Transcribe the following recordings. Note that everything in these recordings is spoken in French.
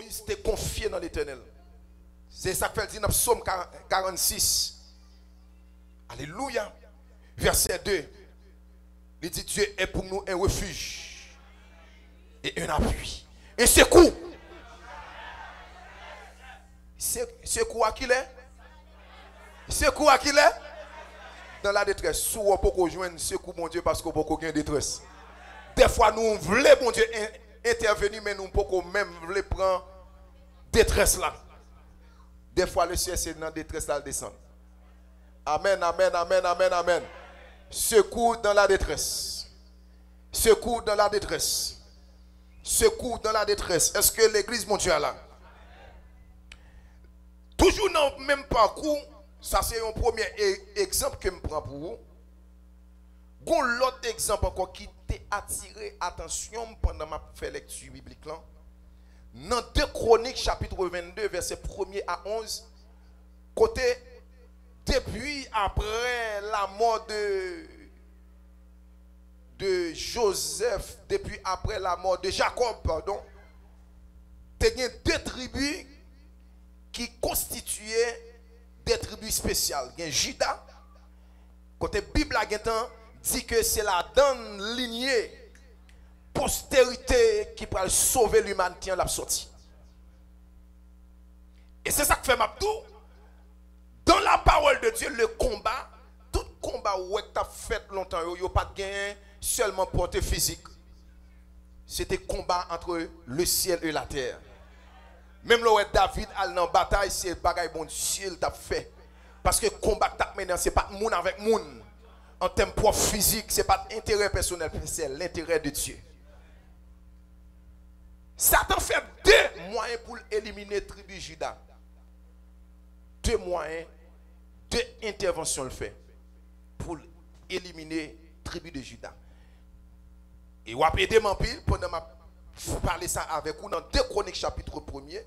Moïse était confié dans l'Éternel. C'est ça que fait dire dans Psaume 46. Alléluia. Verset 2. Il dit Dieu est pour nous un refuge et un appui. Un secours. Secours à qui il est? Secours à qui il est? Dans la détresse. Si on peut joindre secours, mon Dieu, parce qu'on peut gagner détresse. Des fois, nous voulons, mon Dieu, intervenir, mais nous ne pouvons même prendre détresse là. Des fois, le ciel, c'est dans la détresse là, descend. Amen, amen, amen, amen, amen. Secours dans la détresse. Secours dans la détresse. Secours dans la détresse. Est-ce que l'église, mon Dieu, est là? Toujours dans le même parcours, ça c'est un premier exemple que je prends pour vous. Il y a l'autre exemple encore qui t'a attiré attention pendant ma fait lecture biblique là. Dans 2 Chroniques chapitre 22 verset 1er à 11, côté depuis après la mort de Joseph, depuis après la mort de Jacob, pardon, il y a deux tribus qui constituaient des tribus spéciales. Il y a Juda, côté Bible dit que c'est la donne lignée postérité qui peut sauver l'humanité en la sortie. Et c'est ça que fait Mabdou. Dans la parole de Dieu, le combat, tout combat où tu as fait longtemps, il n'y a pas de gain seulement portée physique. C'était combat entre le ciel et la terre. Même là où David allait en bataille, c'est le bagaille bon Dieu t'a fait. Parce que le combat que tu as mené, ce n'est pas moun avec moun. En termes propres physiques, ce n'est pas l'intérêt personnel, c'est l'intérêt de Dieu. Satan fait deux moyens pour éliminer la tribu Juda. Deux moyens, deux interventions le fait pour éliminer la tribu de Juda. Et vous avez aidé mon pile pendant que je parler ça avec vous dans 2 Chroniques chapitre 1er,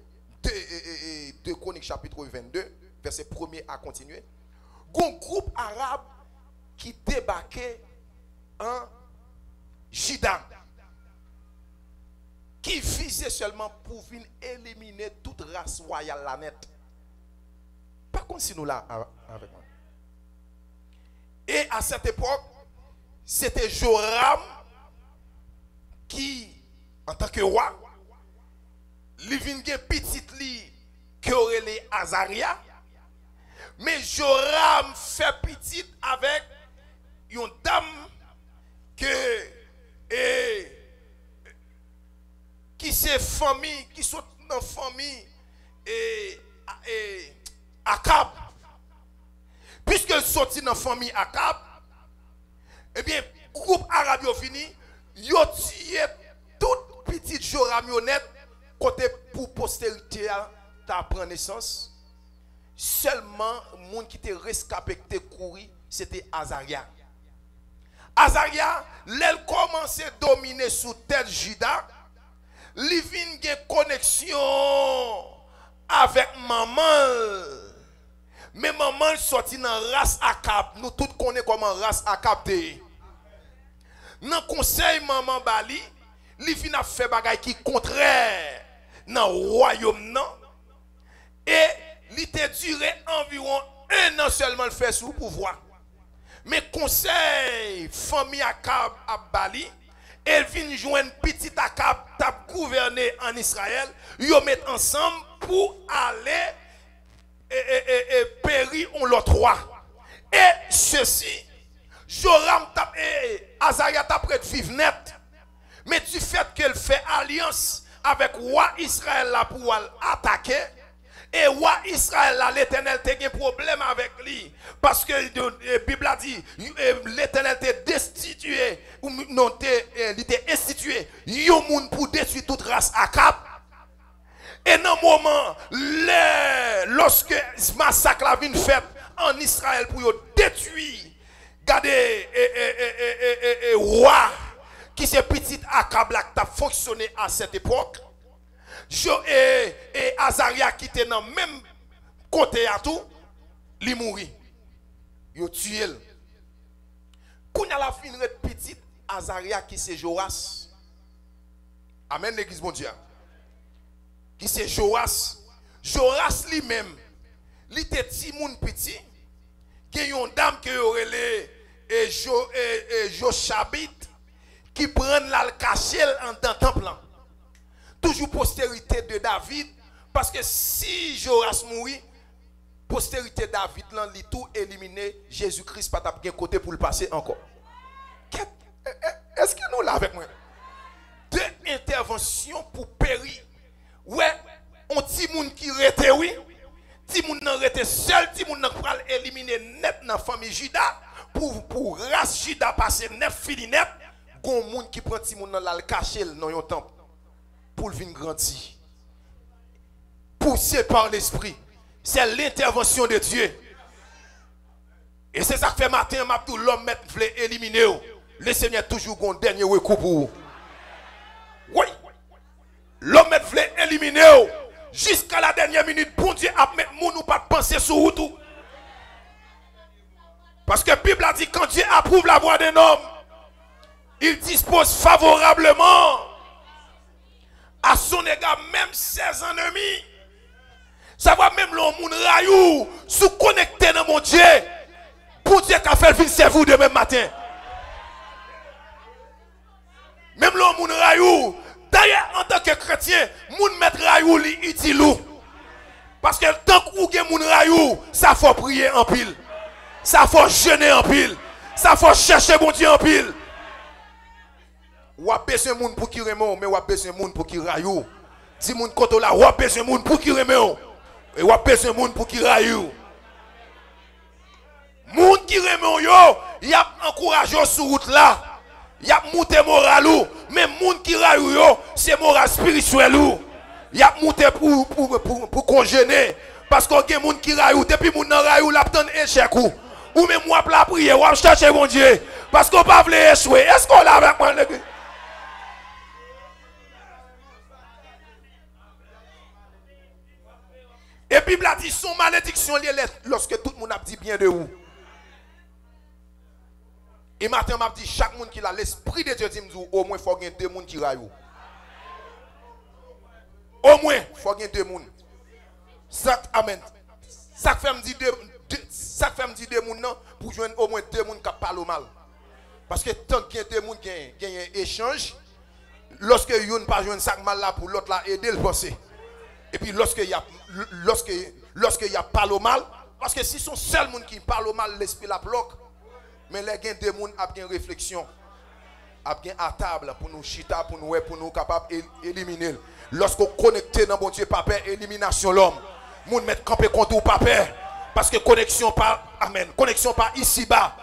2 Chroniques chapitre 22, verset 1er à continuer. Un groupe arabe qui débarquait en Juda, qui visait seulement pour venir éliminer toute race royale la net. Par contre, si nous là avec moi. Et à cette époque, c'était Joram qui, en tant que roi, il vient de petite li qui aurait les Azaria. Mais Joram fait petite avec une dame qui c'est famille, qui sont dans la famille et Akab. Puisqu'elle sortit dans la famille Akab, eh bien, le groupe arabe a fini, ils ont tué toute petite Joramionnette côté pour postérité ta prendre naissance. Seulement, le monde qui était rescapé, qui était couru, c'était Azaria. Azaria, elle commençait à dominer sous tête Juda. Il vient une connexion avec maman. Mais maman sorti dans la race Akab. Nous tous connaissons comment race Akab est. Dans le conseil maman Bali, il vient faire des choses qui sont contraires dans le royaume. Et il a duré environ 1 an seulement le faire sous pouvoir. Mais conseil famille Akab à Bali, elle vient joindre petit Akab t'a gouverné en Israël, ils mettent ensemble pour aller périr on l'autre roi. Et ceci, Joram Azaria t'a prêt de vivre net. Mais du fait qu'elle fait alliance avec roi Israël là pour attaquer, et roi Israël là, l'Éternel a un problème avec lui. Parce que la Bible a dit, l'Éternel t'a destitué, ou non, il t'a institué, yon moun pour détruire toute race Akab. Et dans le moment, lorsque ce massacre a été fait en Israël pour détruire, regardez, roi, qui c'est petit Akab là qui a fonctionné à cette époque. Et Azaria qui était dans le même côté à tout, il mourit. Il a tué. Quand il a la fin de petite Azaria qui c'est Joras. Amen l'église mondiale. qui c'est Joas. Joas lui-même, il était petit moun petit, qui a une dame qui aurait les Jochabit qui prennent la cachelle en dans temple. Toujours postérité de David, parce que si Joas mourit, postérité David là, il tout éliminé, Jésus-Christ pas taper côté pour le passer encore. Est-ce que nous là avec moi? Deux interventions pour périr. Ouais, on dit moun qui rete oui, ti moun nan rete seul, ti moun nan pral éliminer net dans famille Juda pour race Juda passer net fini net, gon moun qui prend ti moun nan la cacher dans yon temple pour venir grandir. Poussé par l'esprit. C'est l'intervention de Dieu. Et c'est ça que fait matin, l'homme voulait éliminer. Le Seigneur toujours un dernier recours pour vous. Oui. L'homme voulait éliminer. Jusqu'à la dernière minute, bon Dieu a mis moun ou pas penser sur tout. Parce que la Bible a dit quand Dieu approuve la voix d'un homme, il dispose favorablement à son égard même ses ennemis. Ça va même l'homme moun rayou sous connecté dans mon Dieu. Pour Dieu qu'a fait le vin c'est vous demain matin. Même l'homme moun rayou. D'ailleurs en tant que chrétien, moun mettre rayou li itilou. Parce que tant qu'on gen moun rayou, ça faut prier en pile. Ça faut jeûner en pile. Ça faut chercher bon Dieu en pile. Ou a besoin moun pour qui remet, mais ou a besoin moun pour qui rayou. Dis moun koto la, ou a besoin moun pour qui remet. Et ou a besoin moun pour qui rayou. Moun qui remet yo, y a encouragé sur route là. Y a monté moral ou, mais moun qui rayou yo, c'est moral spirituel ou. Y a monté pour congéner. Parce qu'on y a moun qui rayou, depuis moun nan rayou, la p'tan échec ou. Ou même moi la prière, ou chercher mon Dieu. Parce qu'on pas vle échouer. Est-ce qu'on l'a avec moi? Et puis Bible a dit son malédiction lorsque tout le monde a dit bien de vous. Et maintenant m'a dit chaque monde qui a l'esprit de Dieu dit au moins faut gagner deux monde qui raillent. Au moins faut gagner deux monde. Ça amen. Ça fait me dit deux monde non pour joindre au moins deux monde qui parlent mal. Parce que tant qu'il y a deux monde qui gagne un échange, lorsque yon pas joindre ça mal là pour l'autre là aider le passer. Et puis lorsque il y a parle mal, parce que si son seul monde qui parle mal, l'esprit la bloque. Mais les gens de monde a bien réflexion, a bien à table pour nous chita, pour nous capables d'éliminer. Lorsqu'on connecte dans mon Dieu papa, élimination l'homme. Moun mettre camper contre ou papa, parce que connexion pas amen, connexion pas ici bas,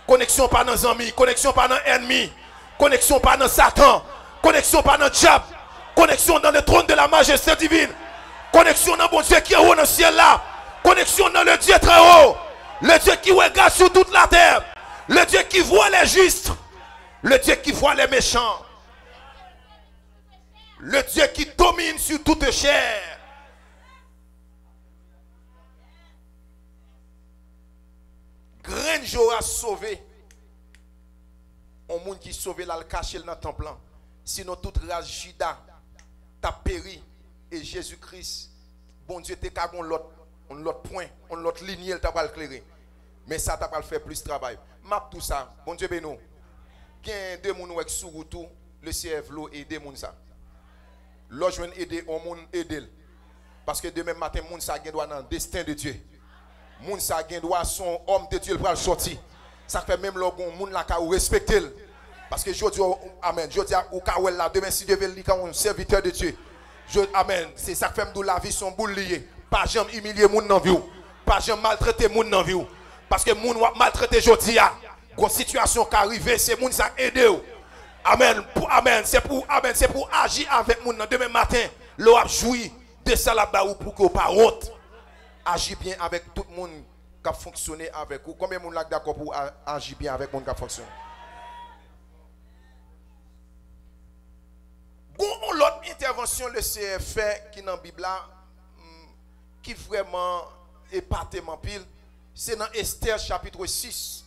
connexion pas dans les amis, connexion pas dans l'ennemi, connexion pas dans Satan, connexion pas dans le diable, connexion dans le trône de la majesté divine. Connexion dans mon Dieu qui est haut dans le ciel là. Connexion dans le Dieu très haut. Le Dieu qui regarde sur toute la terre. Le Dieu qui voit les justes. Le Dieu qui voit les méchants. Le Dieu qui domine sur toute chair. Grain Joas sauvé. Un monde qui sauvé là le caché dans le temple. Sinon toute race Juda t'a péri. Et Jésus-Christ, bon Dieu, t'es qu'à l'autre point, l'autre lignée, t'as pas éclairé. Mais ça t'as pas le faire plus de travail. Map tout ça, bon Dieu, ben nous. Il y a deux personnes qui sont sur le CFLO et des gens ça. L'autre joue aider au monde aider. Parce que demain matin, moun ça gagne droit dans le destin de Dieu. Moun ça gagne droit son homme de Dieu pour sortir. Ça fait même le moun là qui respecter. Parce que je dis amen, je dis au cas où là demain si Dieu veut lui comme un serviteur de Dieu. Amen. C'est ça qui fait que la vie son boule liée. Pas jamais humilier moun dans vie. Pas jamais maltraiter moun dans vie. Parce que moun maltraiter jodi a. Une situation qui arrive, c'est moun ça aider. Amen. Amen. C'est pour agir avec moun demain matin. L'on a joui de ça là-bas ou pour que pas honte. Agir bien avec tout le monde qui a fonctionné avec vous. Combien de monde là d'accord pour agir bien avec moun qui a fonctionné? L'autre intervention le CFF qui dans la Bible qui vraiment épatement pile, c'est dans Esther chapitre 6,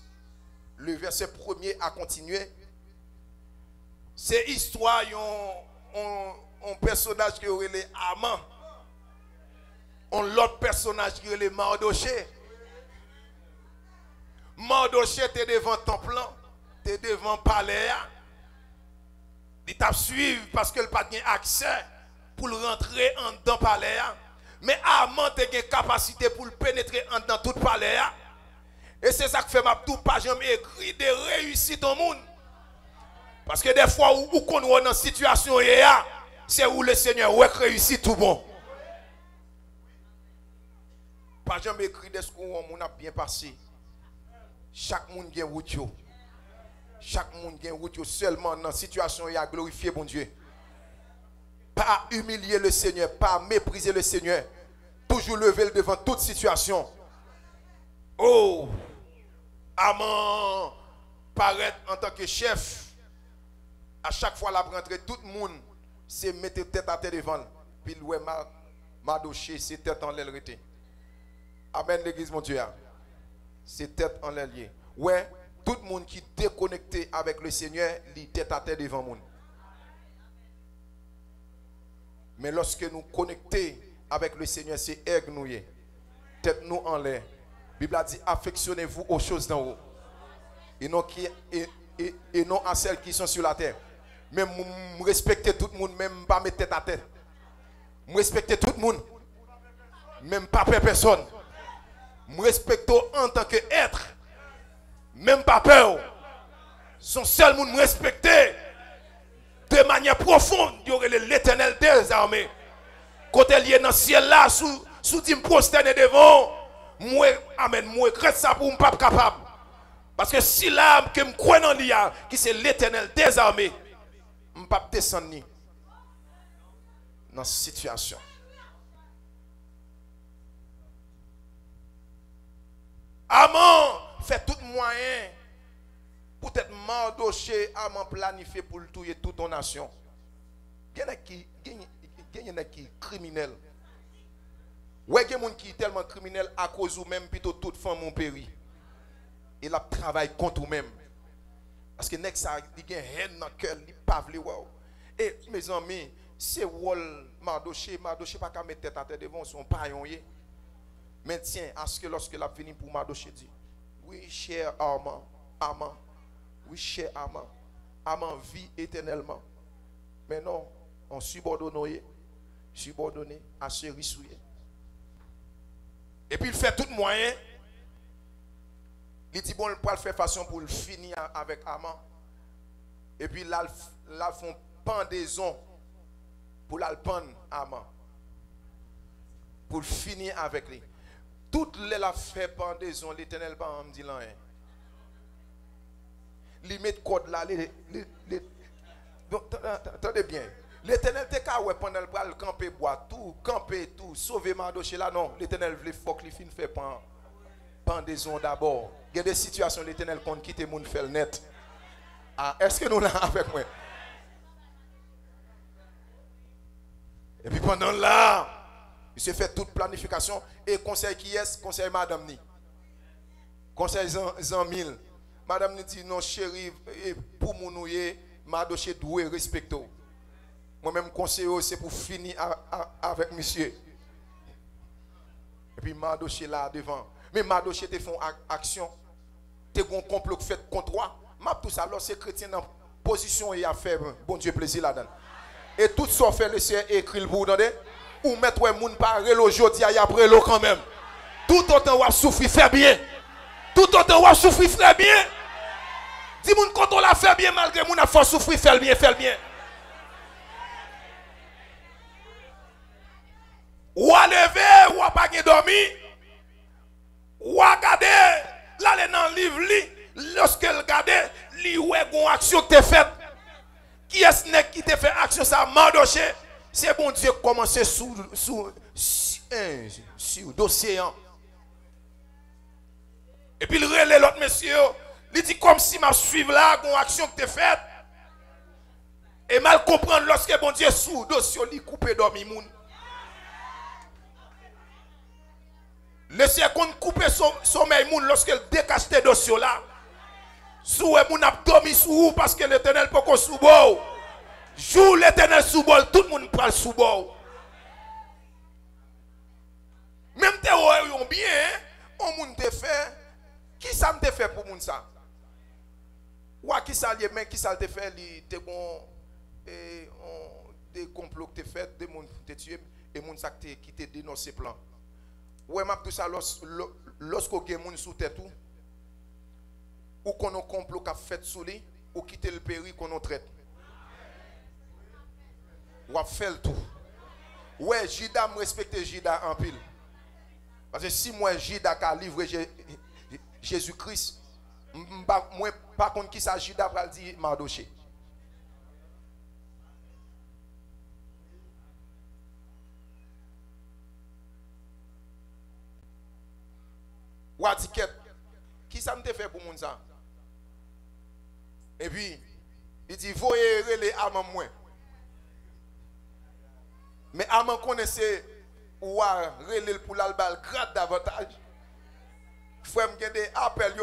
le verset 1er à continuer. C'est histoire un personnage qui aurait les Haman. On l'autre personnage qui est le Mardoché. Mardoché était devant temple, était devant palais. Il t'a suivi parce qu'il n'a pas de accès pour rentrer en dedans palais. Mais Aman a une capacité pour pénétrer en dedans tout palais. Et c'est ça que fait ma tout pas jamais écrit de réussite au monde. Parce que des fois où on est dans une situation, c'est où le Seigneur réussit tout bon. Pas jamais écrit de ce qu'on a bien passé. Chaque monde a une route. Chaque monde a une route seulement dans la situation et à glorifier bon Dieu. Pas humilier le Seigneur, pas mépriser le Seigneur. Toujours lever devant toute situation. Oh, Aman paraît en tant que chef. À chaque fois la rentrée, tout le monde se mettre tête à tête devant. Puis ouais, Mardoché, c'est tête en l'aile. Amen l'église mon Dieu. C'est tête en l'aile. Ouais, tout le monde qui est déconnecté avec le Seigneur, il tête à tête devant monde. Mais lorsque nous connectons avec le Seigneur, c'est aigle nous. Tête nous en l'air. La Bible a dit affectionnez-vous aux choses d'en haut. Et non à celles qui sont sur la terre. Même respecter tout le monde, même pas mettre tête à tête. Respecter tout le monde, même pas peur personne. Respecter en tant qu'être, même pas peur. Son seul monde respecter de manière profonde. Il y aurait l'Éternel des armées. Quand elle est dans le ciel là, sous dit me prosterner devant, moi, amen, moi, crête ça pour ne pas capable. Parce que si l'âme que je crois dans l'IA, qui c'est l'Éternel des armées, je ne peux pas descendre dans cette situation. Aman fait tout moyen pour être Mardoché, Aman planifié pour le tuer toute ton nation. Il y en a qui sont criminels. Ouais, il y a des gens qui sont tellement criminels à cause ou même plutôt toute femme mon péri. Il a travaillé contre vous-même. Parce que nek ça il a une haine dans le cœur, il pas vle wow. Et mes amis, c'est rôle Mardoché pas qu'à mettre tête à tête devant son paillon. Mais tiens, à ce que lorsque la fini pour Mardoché dit, oui, cher Aman, oui, cher Aman vit éternellement. Mais non, on subordonné à ce rissouiller. Et puis il fait tout moyen. Il dit bon, il peut faire façon pour le finir avec Aman. Et puis là, ils font pendaison pour la pendre Aman. Pour finir avec lui. Toutes les la fait pendaison, l'Éternel pas me dit rien. Li met code là, attendez bien. L'Éternel te ka pendant le bras camper bois tout, sauver Mardoché là non, l'Éternel veut faut que li fin fait pendaison d'abord. Il y a des situations l'Éternel compte quitter moun fait net. Ah, est-ce que nous là avec moi? Et puis pendant là, il se fait toute planification et conseil qui est conseil madame ni. Conseil Zanmil. Madame ni dit non chérie pour mounouye Mardoché doit respecter. Moi-même conseil c'est pour finir avec monsieur. Et puis Mardoché là devant. Mais Mardoché te font action. Te gon complot fait contre toi. M'a tout ça alors c'est chrétien dans position et à faire bon Dieu plaisir là-dedans. Et tout ça fait le Seigneur écrit le bout d'entendre. Ou mettre ouais moun pas relo jodi a après l'eau quand même. Tout autant ou souffrir fait bien. Tout autant ou souffrir fait bien. Dis moun quand on l'a fait bien malgré moun a force souffrir fait bien, fait bien. Ou à lever ou à pas dormir. Ou à garder là dans le livre li lorsqu'elle regarde li ouais gon action que tu fait. Qui est-ce qui te fait action ça Mardoché? C'est bon Dieu commencer sous dossier. Et puis il relève l'autre monsieur. Il dit comme si ma suivre là, une action que tu fait. Et mal comprendre lorsque bon Dieu sous dossier, il coupe dormi moun. Laissez qu'on coupe sommeil moun lorsqu'il décache tes dossiers là. Sous moun a dormi sous parce que l'Éternel peut qu'on sous beau. Joue l'Éternel sous bol, tout le monde parle sous bol. fait pour moun ça? Ou qui ça lié mais qui ça te fait te bon et des complots que te fait des moun te tuer et moun ça qui te dénoncé plan. Ouais m'a tout ça lorsqu'on gen moun sous tête ou qu'on a complot qu'a fait sous lui ou quitter le pays qu'on a traite. Ou a fait le tout. Ouais, Jida me respecte Jida en pile. Parce que si moi Jida a livré Jésus-Christ, moi pas contre qui ça Jida va dire Mardoché. Ou a dit qui ça me te fait pour moun ça? Et puis il dit voyez les âmes moi. Mais avant connaissez ou à relève pour l'albal grade davantage. Frère me des appels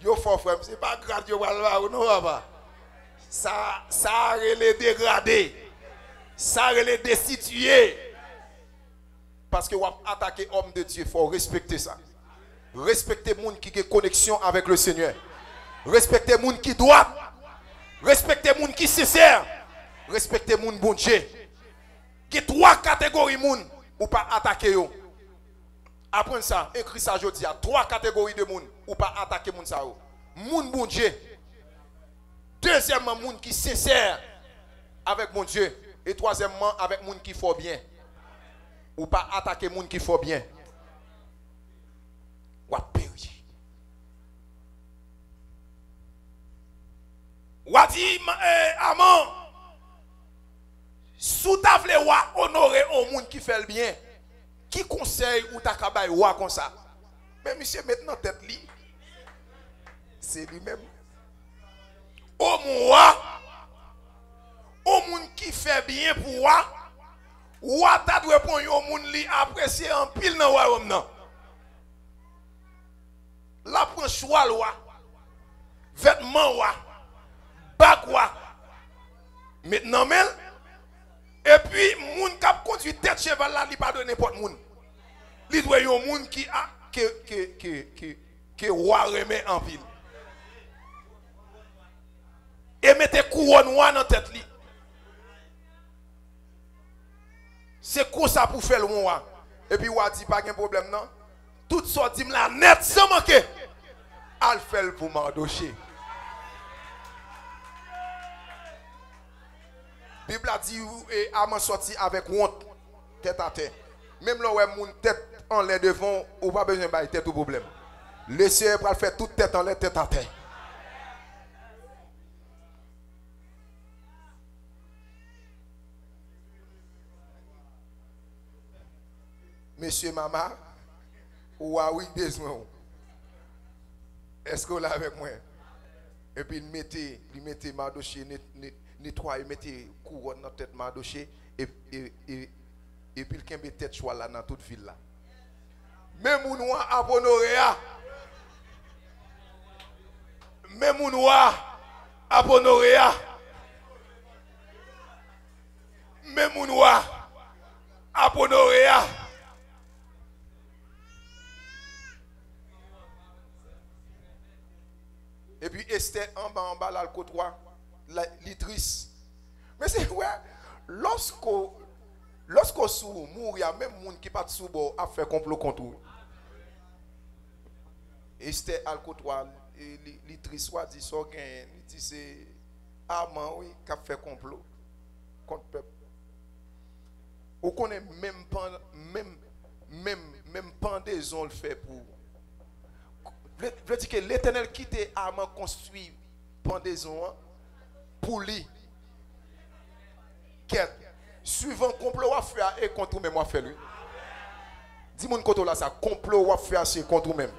yo fort frère, c'est pas grade yo va ou non va. Ça relève dégradé. Ça relève destitué. Parce que vous attaquer homme de Dieu, il faut respecter ça. Respectez les gens qui ont connexion avec le Seigneur. Respectez les gens qui doivent. Respectez les gens qui sincères. Respectez les gens bon Dieu. Il y a 3 catégories de gens ou pas attaquer yo. Après ça, écrit ça aujourd'hui, il y a 3 catégories de gens ou pas attaquer moun ça yo. Moun bon Dieu. Deuxièmement, moun qui sincère avec mon Dieu et troisièmement avec moun qui faut bien. Ou pas attaquer moun qui faut bien. Ou a péri. Ou a dit amant sous ta vle ou honorer au monde qui fait le bien. Qui conseille ou ta kabay ou comme ça? Mais monsieur maintenant tête li. C'est lui-même. Au monde qui fait bien pour ou ta doit répondre au monde li apprécier en pile dans royaume nan. La prend choix loi. Vêtements wa. Bac wa. Maintenant mais et puis, moun kap conduit tête cheval là, il pas de n'importe moun. Il doit y avoir moun qui roi remet en ville. Et mettez couronne noire dans tête li. C'est quoi ça pour faire le roi? Et puis, ou dit pas de problème non. Tout sorti la net sans manquer. Al fait pour Mardoché. La Bible a dit et Aman sorti avec honte tête à tête. Même là où mon tête en l'air devant, ou pas besoin de tête au problème. Laissez pour faire toute tête en l'air tête à tête. Monsieur maman, ou a oui besoin. Est-ce que vous l'avez avec moi? Et puis il mettait Mardoché nettoyer, mettez couronne dans tête Mardoché et puis il kembe tête choix là dans toute ville là. Même moun wa abonorea. Même moun wa abonorea. Même moun wa abonorea. Et puis Esther en bas là le côté droit. L'itris. Mais c'est ouais, lorsqu'on sous mourir, il y a même monde qui pas sous bord à faire complot contre eux. Et c'était al côtoir l'itris soit dit ça gain, il dit c'est Aman oui qui a fait complot contre peuple. On connaît même pendaison le fait pour veut dire que l'Éternel quitte Aman construit pendaison pour lui. Suivant complot à faire et contre même moi fait lui. Dis-moi côté là ça complot à faire c'est contre même.